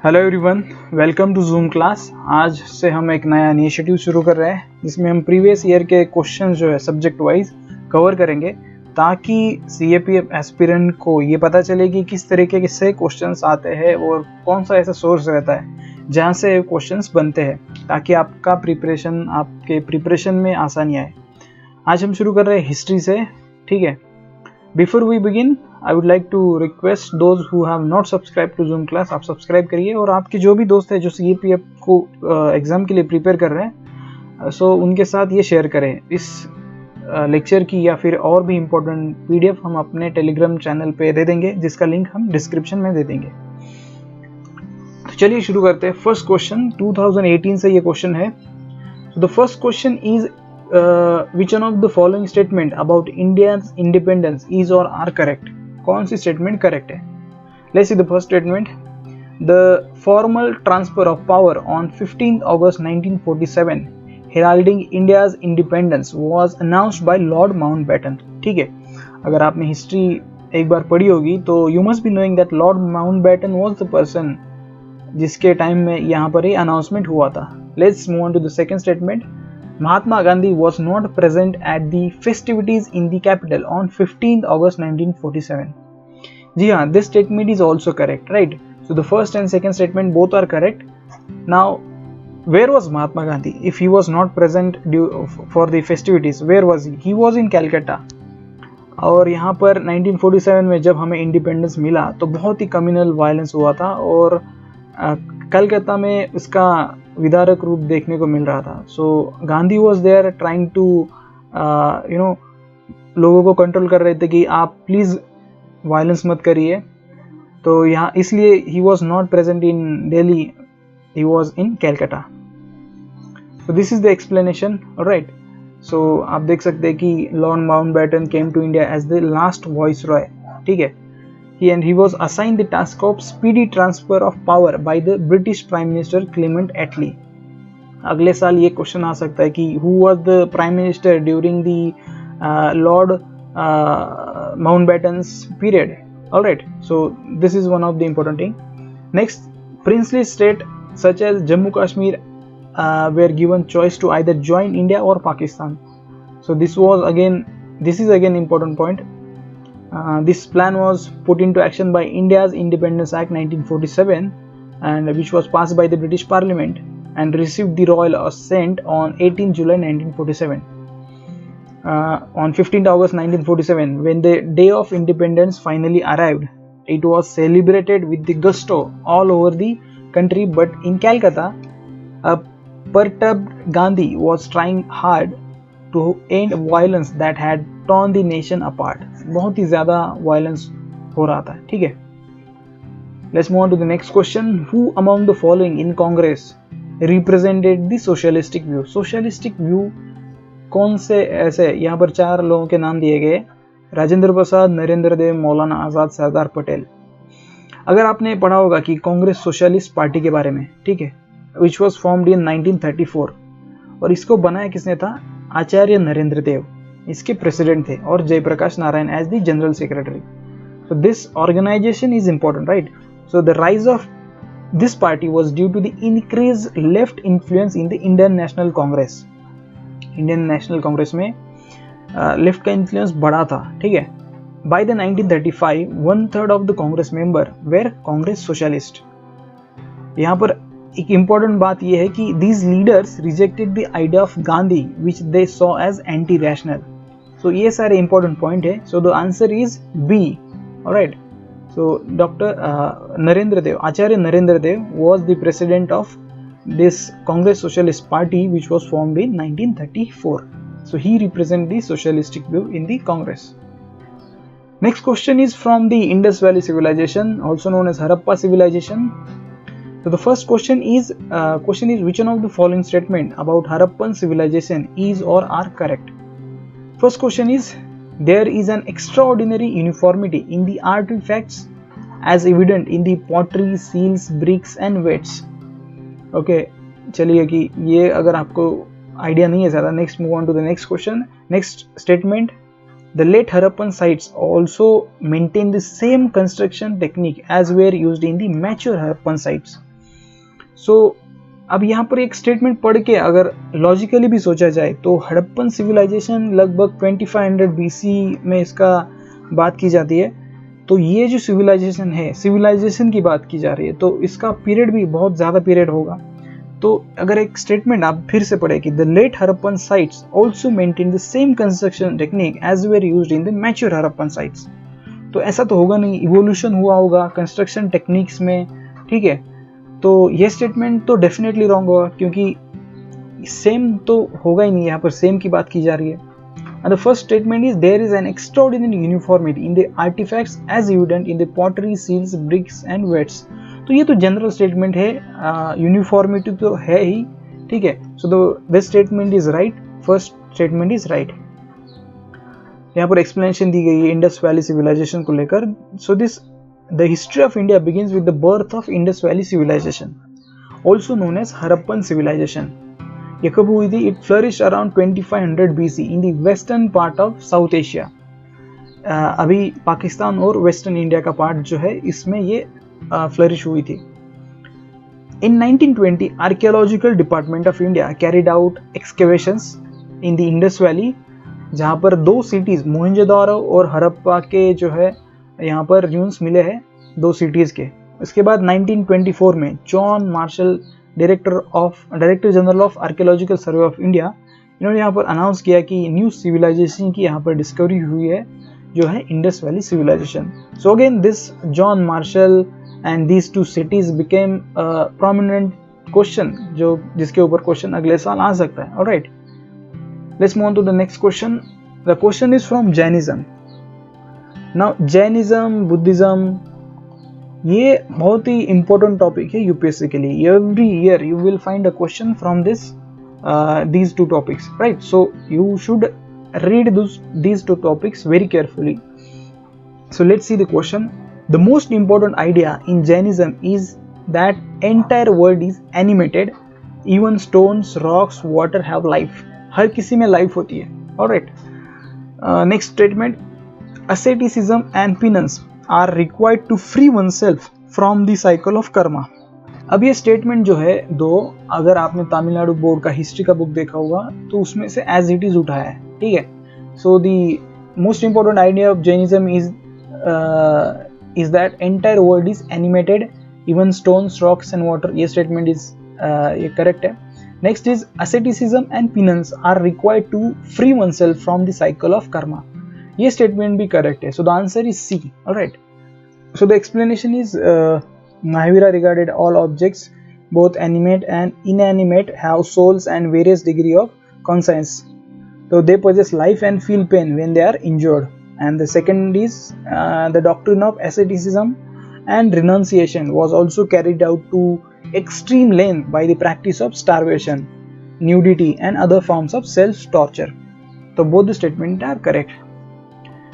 Hello everyone, welcome to Zoom class. आज से हम एक नया इनिशिएटिव शुरू कर रहे हैं जिसमें हम प्रीवियस ईयर के क्वेश्चन जो है सब्जेक्ट वाइज कवर करेंगे ताकि सीएपीएफ एस्पिरेंट को ये पता चले कि किस तरीके से क्वेश्चंस आते हैं और कौन सा ऐसा सोर्स रहता है जहाँ से क्वेश्चंस बनते हैं ताकि आपके प्रिपरेशन में आसानी आए। आज हम शुरू कर रहे हैं हिस्ट्री से, ठीक है। Before we begin I would like to request those who have not subscribe to Zoom class, आप सब्सक्राइब करिए और आपके जो भी दोस्त हैं जो सीएपीएफ को एग्ज़ाम के लिए प्रिपेयर कर रहे हैं सो उनके साथ ये शेयर करें। इस लेक्चर की या फिर और भी इम्पोर्टेंट पीडीएफ हम अपने टेलीग्राम चैनल पे दे देंगे जिसका लिंक हम डिस्क्रिप्शन में दे देंगे। तो चलिए शुरू करते हैं। फर्स्ट क्वेश्चन 2018 से ये क्वेश्चन है। The first question is which one of the following statement about India's independence is or are correct? कौन सी statement correct है? Let's see the first statement. The formal transfer of power on 15th August 1947 heralding India's independence was announced by Lord Mountbatten. ठीक है, अगर आपने history एक बार पढ़ी होगी तो you must be knowing that Lord Mountbatten was the person जिसके time में यहाँ पर ही अनाउंसमेंट हुआ था। Let's move on to the second statement. Mahatma Gandhi was not present at the festivities in the capital on 15th August 1947. जी हाँ, this statement is also correct, right? So the first and second statement both are correct. Now, where was Mahatma Gandhi? If he was not present for the festivities, where was he? He was in Calcutta. और यहाँ पर 1947 में जब हमें independence मिला तो बहुत ही communal violence हुआ था और कलकत्ता में उसका विदारक रूप देखने को मिल रहा था। So Gandhi was there trying to लोगों को कंट्रोल कर रहे थे कि आप प्लीज़ वायलेंस मत करिए। तो यहाँ इसलिए he was not present in Delhi, he was in Calcutta. So this is the explanation, right. So आप देख सकते हैं कि lord Mountbatten came to India as the last viceroy, ठीक है। And he was assigned the task of speedy transfer of power by the British Prime Minister Clement Attlee. अगले साल ये क्वेश्चन आ सकता है कि who was the Prime Minister during the Lord Mountbatten's period. Alright, so this is one of the important thing. Next, princely state such as Jammu Kashmir were given choice to either join India or Pakistan. So this is again important point. This plan was put into action by India's Independence Act 1947 and which was passed by the British Parliament and received the royal assent on 18 July 1947. On 15th August 1947, when the day of independence finally arrived, it was celebrated with the gusto all over the country, but in Calcutta, a perturbed Gandhi was trying hard to end violence that had torn the nation apart. बहुत ही ज़्यादा violence हो रहा था, ठीक है। Let's move on to the next question. Who among the following in Congress represented the socialistic view? Socialistic view कौन से ऐसे, यहाँ पर 4 लोगों के नाम दिए गए: राजेंद्र प्रसाद, नरेंद्र देव, मौलाना आज़ाद, सरदार पटेल। अगर आपने पढ़ा होगा कि कांग्रेस सोशलिस्ट पार्टी के बारे में, ठीक है, which was formed in 1934 और इसको बनाया किसने था? आचार्य नरेंद्र देव इसके प्रेसिडेंट थे और Jayaprakash Narayan as the general secretary. So this organisation is important, right. So the rise of this party was due to the increase left influence in the Indian National Congress. Indian National Congress में left का influence बढ़ा था, ठीक है। By the 1935 1/3 of the Congress member were Congress socialist. यहाँ पर एक important बात यह है कि these leaders rejected the idea of Gandhi which they saw as anti rational. So ये सारे इंपॉर्टेंट पॉइंट है। So the answer is B, alright. So doctor Narendra Dev, Acharya Narendra Dev was the president of this Congress Socialist Party which was formed in 1934. So he represents the socialistic view in the Congress. Next question is from the Indus Valley Civilization, also known as Harappa Civilization. So the first question is which one of the following statement about Harappan civilization is or are correct? First question is, there is an extraordinary uniformity in the artifacts as evident in the pottery, seals, bricks and weights. Okay, चलिए कि ये अगर आपको idea नहीं है ज़्यादा, next move on to the next question. Next statement, the late Harappan sites also maintain the same construction technique as were used in the mature Harappan sites. सो अब यहाँ पर एक स्टेटमेंट पढ़ के अगर लॉजिकली भी सोचा जाए तो हड़प्पन सिविलाइजेशन लगभग 2500 BC में इसका बात की जाती है। तो ये जो सिविलाइजेशन है, सिविलाइजेशन की बात की जा रही है, तो इसका पीरियड भी बहुत ज़्यादा पीरियड होगा। तो अगर एक स्टेटमेंट आप फिर से पढ़े कि the late Harappan sites also maintain the same construction technique as were used in the mature Harappan sites, तो ऐसा तो होगा नहीं, इवोल्यूशन हुआ होगा कंस्ट्रक्शन टेक्निक्स में, ठीक है। तो ये स्टेटमेंट तो डेफिनेटली रॉन्ग होगा, क्योंकि सेम तो होगा ही नहीं, यहाँ पर सेम की बात की जा रही है। And the first statement is there is an extraordinary uniformity in the artifacts as evident in the pottery, seals, bricks and weights. तो ये तो जनरल स्टेटमेंट है, यूनिफॉर्मिटी तो है ही, ठीक है। So this statement is right, first statement is right. यहाँ पर एक्सप्लेनेशन दी गई है इंडस वैली सिविलाइजेशन को लेकर। So this the history of India begins with the birth of Indus valley civilisation, also known as Harappan civilisation. ये कब हुई थी? It flourish around 2500 BC in the western part of South Asia. अभी पाकिस्तान और वेस्टर्न इंडिया का part जो है, इसमें ये फ्लरिश हुई थी। इन 1920 archaeological department of India carried out excavations in the Indus valley, जहाँ पर 2 सिटीज मोहनजोदारो और हड़प्पा के जो है यहाँ पर र्यून्स मिले हैं 2 सिटीज के। इसके बाद 1924 में John Marshall, director general of archaeological survey of India, इन्होंने यहाँ पर अनाउंस किया कि न्यू सिविलाइजेशन की यहाँ पर डिस्कवरी हुई है, जो है Indus valley civilisation. So again this John Marshall and these 2 cities became prominent question, जो जिसके ऊपर क्वेश्चन अगले साल आ सकता है। Alright, let's move on to the next question. The question is from Jainism. Now Jainism, Buddhism, ये बहुत ही इंपॉर्टेंट टॉपिक है यूपीएससी के लिए। Every year you will find a question from these 2 topics, right? So you should read these 2 topics very carefully. So let's see the question. The most important idea in Jainism is that entire world is animated, even stones, rocks, water have life. हर किसी में life होती है। Alright. Next statement. Asceticism and penance are required to free oneself from the cycle of karma. अब ये statement जो है 2, अगर आपने तमिलनाडु बोर्ड का हिस्ट्री का बुक देखा होगा तो उसमें से एज इट इज उठाया है, ठीक है। So the most important idea of Jainism is that entire world is animated, even stones, rocks and water. ये स्टेटमेंट इज ये करेक्ट है। Next is asceticism and penance are required to free oneself from the cycle of karma. ये statement भी correct है। So the answer is C. Alright, so the explanation is Mahavira regarded all objects, both animate and inanimate, have souls and various degree of conscience. So they possess life and feel pain when they are injured. And the second is the doctrine of asceticism and renunciation was also carried out to extreme length by the practice of starvation, nudity and other forms of self-torture. So both the statements are correct.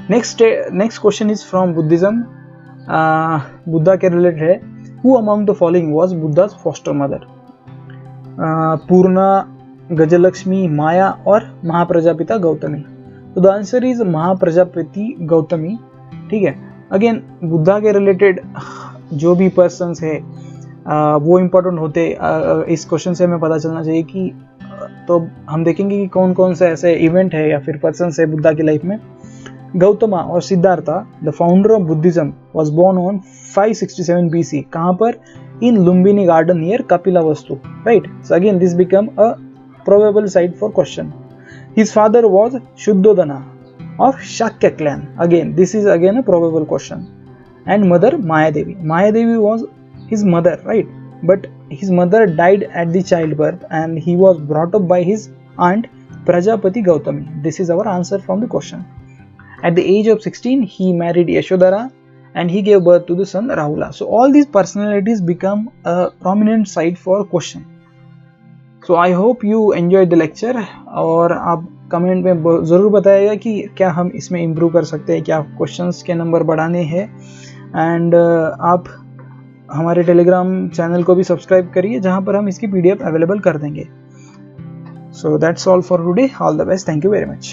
Next question is from Buddhism. Buddha के related है। Who among the following was Buddha's foster mother? पूर्णा, गजलक्ष्मी, माया और महाप्रजापिता गौतमी। तो the answer is Mahaprajapati Gautami, ठीक है। Again Buddha के related जो भी persons है वो इम्पोर्टेंट होते, इस क्वेश्चन से हमें पता चलना चाहिए कि, तो हम देखेंगे कि कौन कौन से ऐसे इवेंट है या फिर पर्सन्स है बुद्धा की लाइफ में। गौतमा और Siddhartha, the founder of Buddhism, was born on 567 BC। कहाँ पर? In Lumbini garden near Kapilavastu, right. So again this become a probable site for question. His father was Shuddhodana of Shakya clan. Again this is again a probable question. And mother Mayadevi. Mayadevi was his mother, right, but his mother died at the child birth and he was brought up by his aunt Prajapati Gautami. This is our answer from the question. At the age of 16, he married Yashodhara and he gave birth to the son Rahula. So all these personalities become a prominent site for question. So I hope you enjoyed the lecture. और आप comment में ज़रूर बताइएगा कि क्या हम इसमें improve कर सकते हैं, क्या क्वेश्चंस के नंबर बढ़ाने हैं। एंड आप हमारे टेलीग्राम चैनल को भी सब्सक्राइब करिए, जहाँ पर हम इसकी PDF अवेलेबल कर देंगे। So that's all for today. All the best. Thank you very much.